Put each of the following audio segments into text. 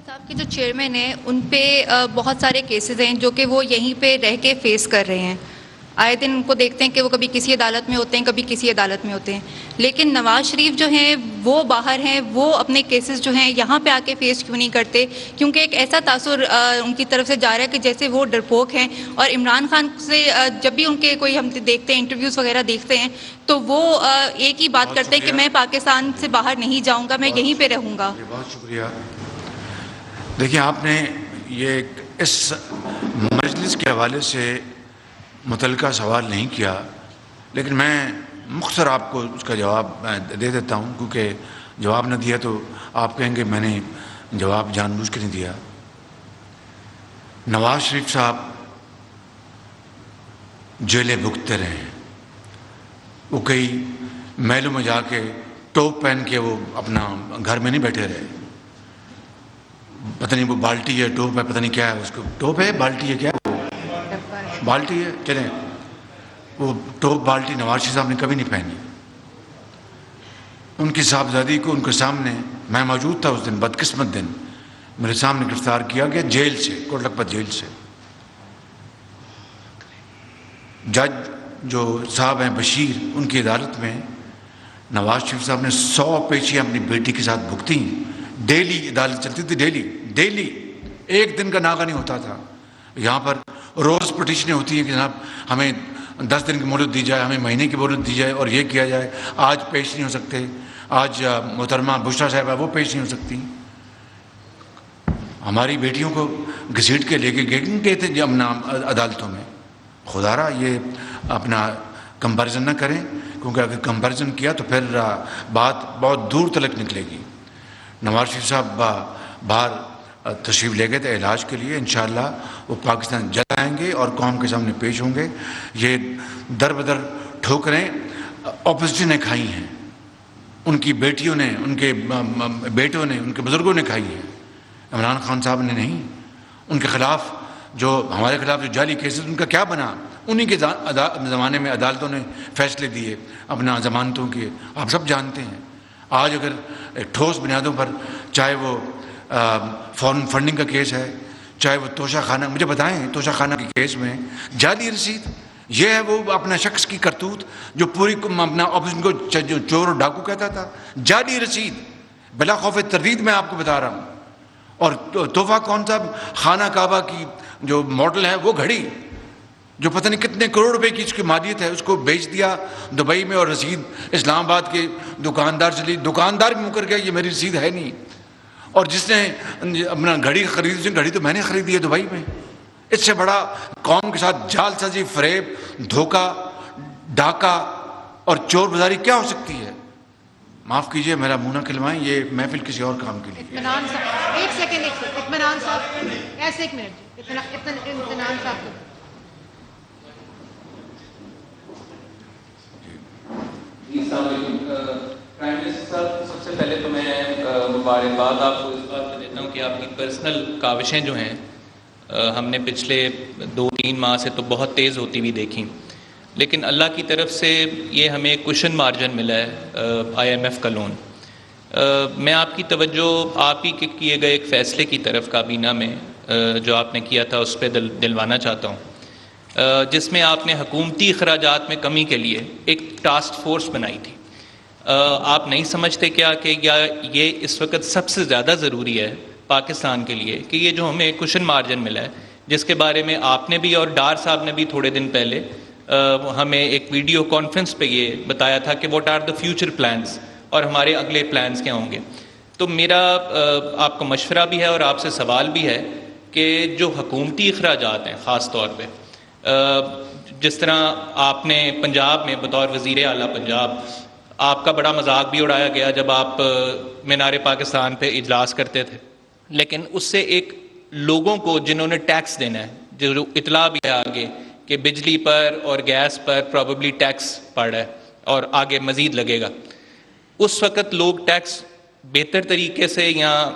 صاحب کے جو چیئرمین ہیں ان پہ بہت سارے کیسز ہیں جو کہ وہ یہیں پہ رہ کے فیس کر رہے ہیں. آئے دن ان کو دیکھتے ہیں کہ وہ کبھی کسی عدالت میں ہوتے ہیں, کبھی کسی عدالت میں ہوتے ہیں. لیکن نواز شریف جو ہیں وہ باہر ہیں, وہ اپنے کیسز جو ہیں یہاں پہ آ کے فیس کیوں نہیں کرتے؟ کیونکہ ایک ایسا تاثر ان کی طرف سے جا رہا ہے کہ جیسے وہ ڈرپوک ہیں. اور عمران خان سے جب بھی ان کے کوئی ہم دیکھتے ہیں انٹرویوز وغیرہ دیکھتے ہیں تو وہ ایک ہی بات کرتے ہیں کہ میں پاکستان سے باہر نہیں جاؤں گا, میں یہیں پہ رہوں گا. بہت شکریہ. دیکھیں, آپ نے یہ اس مجلس کے حوالے سے متعلقہ سوال نہیں کیا, لیکن میں مختصر آپ کو اس کا جواب دے دیتا ہوں, کیونکہ جواب نہ دیا تو آپ کہیں گے میں نے جواب جان بوجھ کے نہیں دیا. نواز شریف صاحب جیلیں بھگتتے رہے ہیں. وہ کئی محلوں میں جا کے ٹوپ پہن کے وہ اپنا گھر میں نہیں بیٹھے رہے. پتہ نہیں وہ بالٹی ہے, ٹوپ ہے, پتہ نہیں کیا ہے اس کو, ٹوپ ہے, بالٹی ہے, کیا ہے وہ, بالٹی ہے. چلیں, وہ ٹوپ بالٹی نواز شریف صاحب نے کبھی نہیں پہنی. ان کی صاحبزادی کو ان کے سامنے, میں موجود تھا اس دن, بدقسمت دن, میرے سامنے گرفتار کیا گیا جیل سے, کوٹ لکھپت جیل سے. جج جو صاحب ہیں بشیر, ان کی عدالت میں نواز شریف صاحب نے 100 پیشیاں اپنی بیٹی کے ساتھ بھگتی. ڈیلی عدالت چلتی تھی, ڈیلی ایک دن کا ناغہ نہیں ہوتا تھا. یہاں پر روز پٹیشنیں ہوتی ہیں کہ جناب ہمیں 10 دن کی مہلت دی جائے, ہمیں مہینے کی مہلت دی جائے, اور یہ کیا جائے, آج پیش نہیں ہو سکتے, آج محترمہ بشرا صاحبہ وہ پیش نہیں ہو سکتی. ہماری بیٹیوں کو گھسیٹ کے لے کے گئے تھے اپنا عدالتوں میں. خدا را یہ اپنا کمپیریزن نہ کریں, کیونکہ اگر کمپیریزن کیا تو پھر بات بہت دور تلک نکلے گی. نواز شریف صاحب باہر تشریف لے گئے تھے علاج کے لیے. انشاءاللہ وہ پاکستان جلد آئیں گے اور قوم کے سامنے پیش ہوں گے. یہ در بدر ٹھوکریں اپوزیشن نے کھائی ہیں, ان کی بیٹیوں نے, ان کے بیٹوں نے, ان کے بزرگوں نے کھائی ہیں, عمران خان صاحب نے نہیں. ان کے خلاف جو ہمارے خلاف جو جعلی کیسز, ان کا کیا بنا؟ انہی کے زمانے میں عدالتوں نے فیصلے دیے اپنا ضمانتوں کے, آپ سب جانتے ہیں. آج اگر ٹھوس بنیادوں پر, چاہے وہ فارن فنڈنگ کا کیس ہے, چاہے وہ توشہ خانہ, مجھے بتائیں توشہ خانہ کے کیس میں جعلی رسید, یہ ہے وہ اپنا شخص کی کرتوت جو پوری اپنا اپوزیشن کو چور اور ڈاکو کہتا تھا. جعلی رسید بلا خوف تردید میں آپ کو بتا رہا ہوں. اور تحفہ کون سا, خانہ کعبہ کی جو ماڈل ہے وہ گھڑی, جو پتہ نہیں کتنے کروڑ روپے کی اس کی مالیت ہے, اس کو بیچ دیا دبئی میں, اور رسید اسلام آباد کے دکاندار سے لی. دکاندار بھی مکر گیا یہ میری رسید ہے نہیں. اور جس نے اپنا گھڑی خریدی, گھڑی تو میں نے خریدی ہے دبئی میں. اس سے بڑا قوم کے ساتھ جال سازی, فریب, دھوکہ, ڈاکہ اور چور بازاری کیا ہو سکتی ہے؟ معاف کیجئے میرا منہ نہ کھلوائیں, یہ محفل کسی اور کام کے لیے. اطمینان صاحب, ایک سیکنڈ, اطمینان صاحب, ایسے ایک منٹ, اطمینان صاحب. السلام علیکم. پرائم منسٹر صاحب, سب سے پہلے تو میں مبارکباد آپ کو اس بات پہ دیتا ہوں کہ آپ کی پرسنل کاوشیں جو ہیں ہم نے پچھلے 2-3 ماہ سے تو بہت تیز ہوتی ہوئی دیکھیں, لیکن اللہ کی طرف سے یہ ہمیں کشن مارجن ملا ہے IMF کا لون. میں آپ کی توجہ آپ ہی کے کیے گئے ایک فیصلے کی طرف کابینہ میں جو آپ نے کیا تھا اس پہ دلوانا چاہتا ہوں, جس میں آپ نے حکومتی اخراجات میں کمی کے لیے ایک ٹاسک فورس بنائی تھی. آپ نہیں سمجھتے کیا کہ یہ اس وقت سب سے زیادہ ضروری ہے پاکستان کے لیے کہ یہ جو ہمیں کشن مارجن ملا ہے, جس کے بارے میں آپ نے بھی اور ڈار صاحب نے بھی تھوڑے دن پہلے ہمیں ایک ویڈیو کانفرنس پہ یہ بتایا تھا کہ what are the future plans, اور ہمارے اگلے پلانز کیا ہوں گے. تو میرا آپ کو مشورہ بھی ہے اور آپ سے سوال بھی ہے کہ جو حکومتی اخراجات ہیں, خاص طور پہ جس طرح آپ نے پنجاب میں بطور وزیر اعلیٰ پنجاب, آپ کا بڑا مذاق بھی اڑایا گیا جب آپ مینار پاکستان پہ اجلاس کرتے تھے, لیکن اس سے ایک لوگوں کو جنہوں نے ٹیکس دینا ہے, جو اطلاع بھی ہے آگے کہ بجلی پر اور گیس پر پروبیبلی ٹیکس پڑ رہا ہے اور آگے مزید لگے گا, اس وقت لوگ ٹیکس بہتر طریقے سے یہاں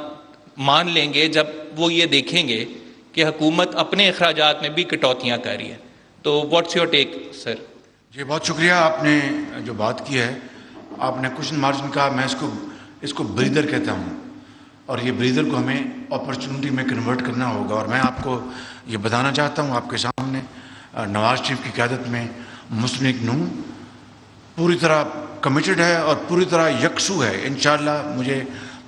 مان لیں گے جب وہ یہ دیکھیں گے کہ حکومت اپنے اخراجات میں بھی کٹوتیاں کر رہی ہے. تو واٹس یور ٹیک سر؟ جی بہت شکریہ. آپ نے جو بات کی ہے, آپ نے کوشچن مارجن کا, میں اس کو بریدر کہتا ہوں. اور یہ بریدر کو ہمیں اپرچونٹی میں کنورٹ کرنا ہوگا. اور میں آپ کو یہ بتانا چاہتا ہوں آپ کے سامنے، نواز شریف کی قیادت میں مسلم لیگ نون پوری طرح کمیٹڈ ہے اور پوری طرح یکسو ہے. انشاءاللہ مجھے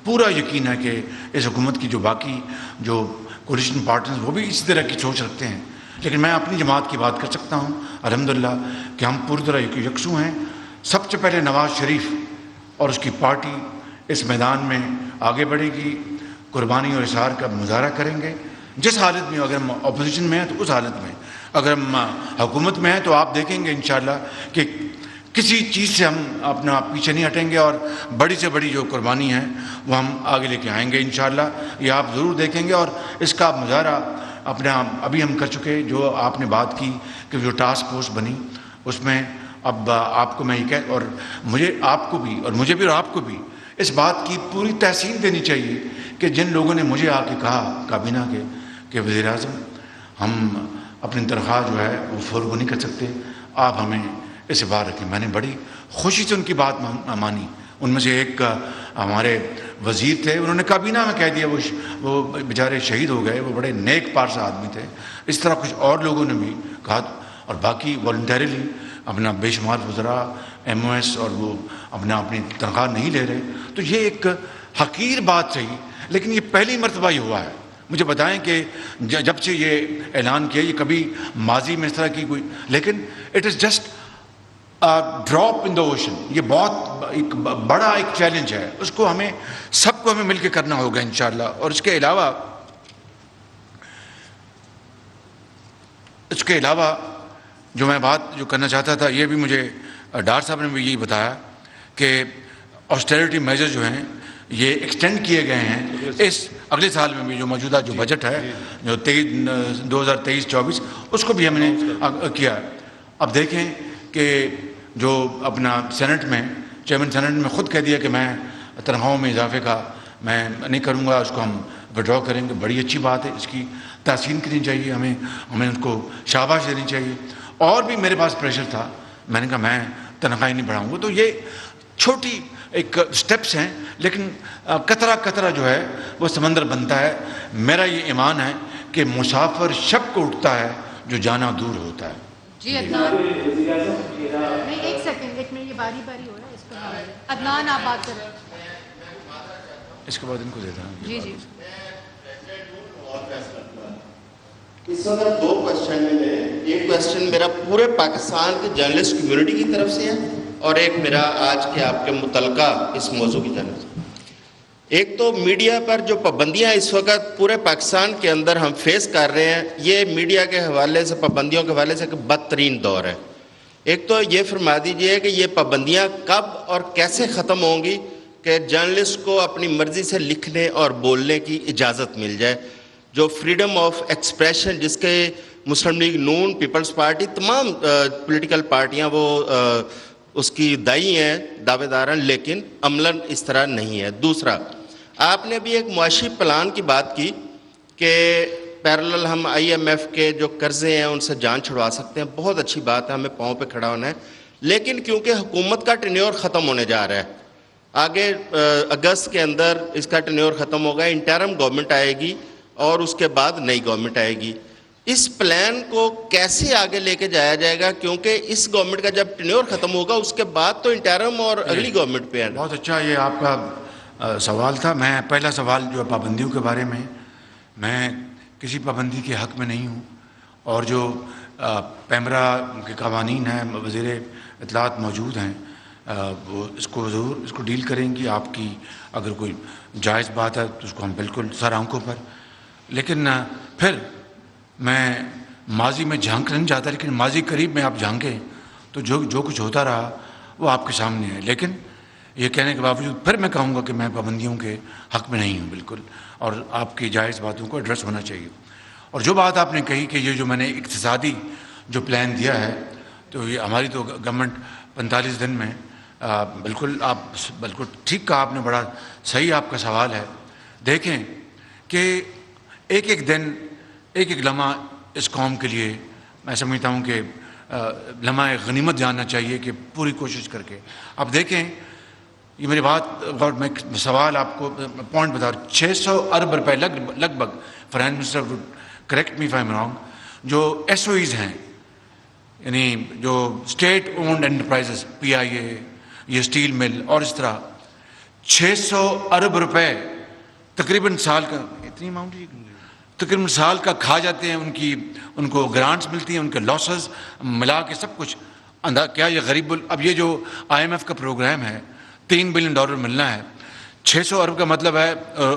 پورا یقین ہے کہ اس حکومت کی جو باقی جو کولیشن پارٹنرز وہ بھی اسی طرح کی سوچ رکھتے ہیں. لیکن میں اپنی جماعت کی بات کر سکتا ہوں الحمدللہ کہ ہم پوری طرح یکسو ہیں. سب سے پہلے نواز شریف اور اس کی پارٹی اس میدان میں آگے بڑھے گی، قربانی اور اظہار کا مظاہرہ کریں گے جس حالت میں. اگر ہم اپوزیشن میں ہیں تو اس حالت میں، اگر ہم حکومت میں ہیں تو آپ دیکھیں گے انشاءاللہ کہ کسی چیز سے ہم اپنا پیچھے نہیں ہٹیں گے، اور بڑی سے بڑی جو قربانی ہے وہ ہم آگے لے کے آئیں گے انشاءاللہ. یہ آپ ضرور دیکھیں گے. اور اس کا مظاہرہ اپنا ابھی ہم کر چکے. جو آپ نے بات کی کہ جو ٹاسک فورس بنی اس میں اب آپ کو میں یہ اور مجھے آپ کو بھی اور مجھے بھی اور آپ کو بھی اس بات کی پوری تحسین دینی چاہیے کہ جن لوگوں نے مجھے آ کے کہا کابینہ کے کہ وزیر اعظم ہم اپنی تنخواہ جو ہے وہ فورگو نہیں کر سکتے، آپ ہمیں اس سے باہر رکھیں. میں نے بڑی خوشی سے ان کی بات مانی. ان میں سے ایک ہمارے وزیر تھے، انہوں نے کابینہ میں کہہ دیا، وہ بیچارے شہید ہو گئے. وہ بڑے نیک پارسا آدمی تھے. اس طرح کچھ اور لوگوں نے بھی کہا، اور باقی والنٹریلی اپنا بے شمار وزراء ایم او ایس اور وہ اپنی تنخواہ نہیں لے رہے. تو یہ ایک حقیر بات صحیح، لیکن یہ پہلی مرتبہ یہ ہوا ہے. مجھے بتائیں کہ جب سے یہ اعلان کیا، یہ کبھی ماضی میں اس طرح کی کوئی، لیکن it is just drop in the ocean. یہ بہت ایک بڑا ایک چیلنج ہے، اس کو ہمیں سب کو ہمیں مل کے کرنا ہوگا انشاءاللہ. اور اس کے علاوہ جو میں بات جو کرنا چاہتا تھا، یہ بھی مجھے ڈار صاحب نے بھی یہی بتایا کہ آسٹیرٹی میجر جو ہیں یہ ایکسٹینڈ کیے گئے ہیں اس اگلے سال میں بھی. جو موجودہ جو بجٹ ہے جو 2023-24 اس کو بھی ہم نے کیا. اب دیکھیں کہ جو اپنا سینٹ میں چیئرمین سینٹ میں خود کہہ دیا کہ میں تنخواہوں میں اضافے کا میں نہیں کروں گا، اس کو ہم وڈرا کریں گے. بڑی اچھی بات ہے، اس کی تحسین کرنی چاہیے، ہمیں ان کو شاباش دینی چاہیے. اور بھی میرے پاس پریشر تھا، میں نے کہا میں تنخواہیں نہیں بڑھاؤں گا. تو یہ چھوٹی ایک سٹیپس ہیں، لیکن قطرہ قطرہ جو ہے وہ سمندر بنتا ہے. میرا یہ ایمان ہے کہ مسافر شب کو اٹھتا ہے جو جانا دور ہوتا ہے. جی عدنان، نہیں ایک سیکنڈ، ایک منٹ، یہ باری باری ہو رہا ہے اس کو. عدنان آپ بات کر رہے ہیں، اس کے بعد ان کو دیتا ہوں. جی جی. اس وقت دو کوشچن میں ایک کوشچن میرا پورے پاکستان کے جرنلسٹ کمیونٹی کی طرف سے ہے، اور ایک میرا آج کے آپ کے متعلقہ اس موضوع کی جانب سے. ایک تو میڈیا پر جو پابندیاں اس وقت پورے پاکستان کے اندر ہم فیس کر رہے ہیں، یہ میڈیا کے حوالے سے، پابندیوں کے حوالے سے ایک بدترین دور ہے. ایک تو یہ فرما دیجئے کہ یہ پابندیاں کب اور کیسے ختم ہوں گی کہ جرنلسٹ کو اپنی مرضی سے لکھنے اور بولنے کی اجازت مل جائے. جو فریڈم آف ایکسپریشن جس کے مسلم لیگ نون، پیپلز پارٹی، تمام پولیٹیکل پارٹیاں وہ اس کی دائی ہیں، دعوے دار ہیں، لیکن عملاً اس طرح نہیں ہے. دوسرا، آپ نے بھی ایک معاشی پلان کی بات کی کہ پیرالل ہم آئی ایم ایف کے جو قرضے ہیں ان سے جان چھڑوا سکتے ہیں. بہت اچھی بات ہے، ہمیں پاؤں پہ کھڑا ہونا ہے. لیکن کیونکہ حکومت کا ٹینیور ختم ہونے جا رہا ہے، آگے اگست کے اندر اس کا ٹینیور ختم ہوگا، انٹرم گورنمنٹ آئے گی اور اس کے بعد نئی گورنمنٹ آئے گی. اس پلان کو کیسے آگے لے کے جایا جائے گا؟ کیونکہ اس گورنمنٹ کا جب ٹینیور ختم ہوگا اس کے بعد تو انٹرم اور اگلی گورنمنٹ پہ ہے. بہت اچھا یہ آپ کا سوال تھا. میں پہلا سوال جو ہے پابندیوں کے بارے میں، میں کسی پابندی کے حق میں نہیں ہوں. اور جو پیمرا کے قوانین ہیں، وزیر اطلاعات موجود ہیں، وہ اس کو ضرور اس کو ڈیل کریں گی. آپ کی اگر کوئی جائز بات ہے تو اس کو ہم بالکل سر آنکھوں پر. لیکن پھر میں ماضی میں جھانک نہیں چاہتا، لیکن ماضی قریب میں آپ جھانکیں تو جو کچھ ہوتا رہا وہ آپ کے سامنے ہے. لیکن یہ کہنے کے باوجود پھر میں کہوں گا کہ میں پابندیوں کے حق میں نہیں ہوں بالکل، اور آپ کی جائز باتوں کو ایڈریس ہونا چاہیے. اور جو بات آپ نے کہی کہ یہ جو میں نے اقتصادی جو پلان دیا ہے، تو یہ ہماری تو گورنمنٹ 45 دن میں بالکل آپ بالکل ٹھیک کہا آپ نے، بڑا صحیح آپ کا سوال ہے. دیکھیں کہ ایک ایک دن، ایک ایک لمحہ اس قوم کے لیے میں سمجھتا ہوں کہ لمحہ غنیمت جاننا چاہیے کہ پوری کوشش کر کے. اب دیکھیں یہ میری بات اور میں سوال آپ کو پوائنٹ بتا رہا ہوں. 600 ارب روپے لگ بھگ, finance minister would correct me if I am wrong, جو ایس او ایز ہیں, یعنی جو اسٹیٹ اونڈ انٹرپرائزز, پی آئی اے, یہ اسٹیل مل اور اس طرح, 600 ارب روپے تقریباً سال کا, اتنی اماؤنٹ تقریباً سال کا کھا جاتے ہیں. ان کو گرانٹس ملتی ہیں, ان کے لاسز ملا کے سب کچھ. کیا یہ غریب اب یہ جو آئی ایم ایف کا پروگرام ہے, $3 بلین ملنا ہے, 600 ارب کا مطلب ہے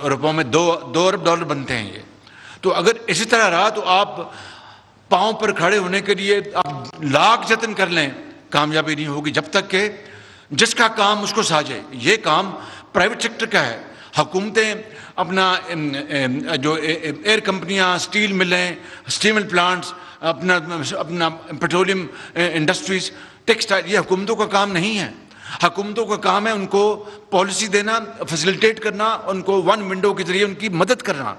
روپوں میں $2 ارب بنتے ہیں یہ. تو اگر اسی طرح رہا تو آپ پاؤں پر کھڑے ہونے کے لیے آپ لاکھ جتن کر لیں, کامیابی نہیں ہوگی جب تک کہ جس کا کام اس کو ساجے. یہ کام پرائیویٹ سیکٹر کا ہے. حکومتیں اپنا جو ایئر کمپنیاں, اسٹیل ملیں, اسٹیمل پلانٹس, اپنا پیٹرولیم انڈسٹریز, ٹیکسٹائل, یہ حکومتوں کا کام نہیں ہے. حکومتوں کا کام ہے ان کو پالیسی دینا, فیسیلیٹیٹ کرنا, ان کو ون ونڈو کے ذریعے ان کی مدد کرنا.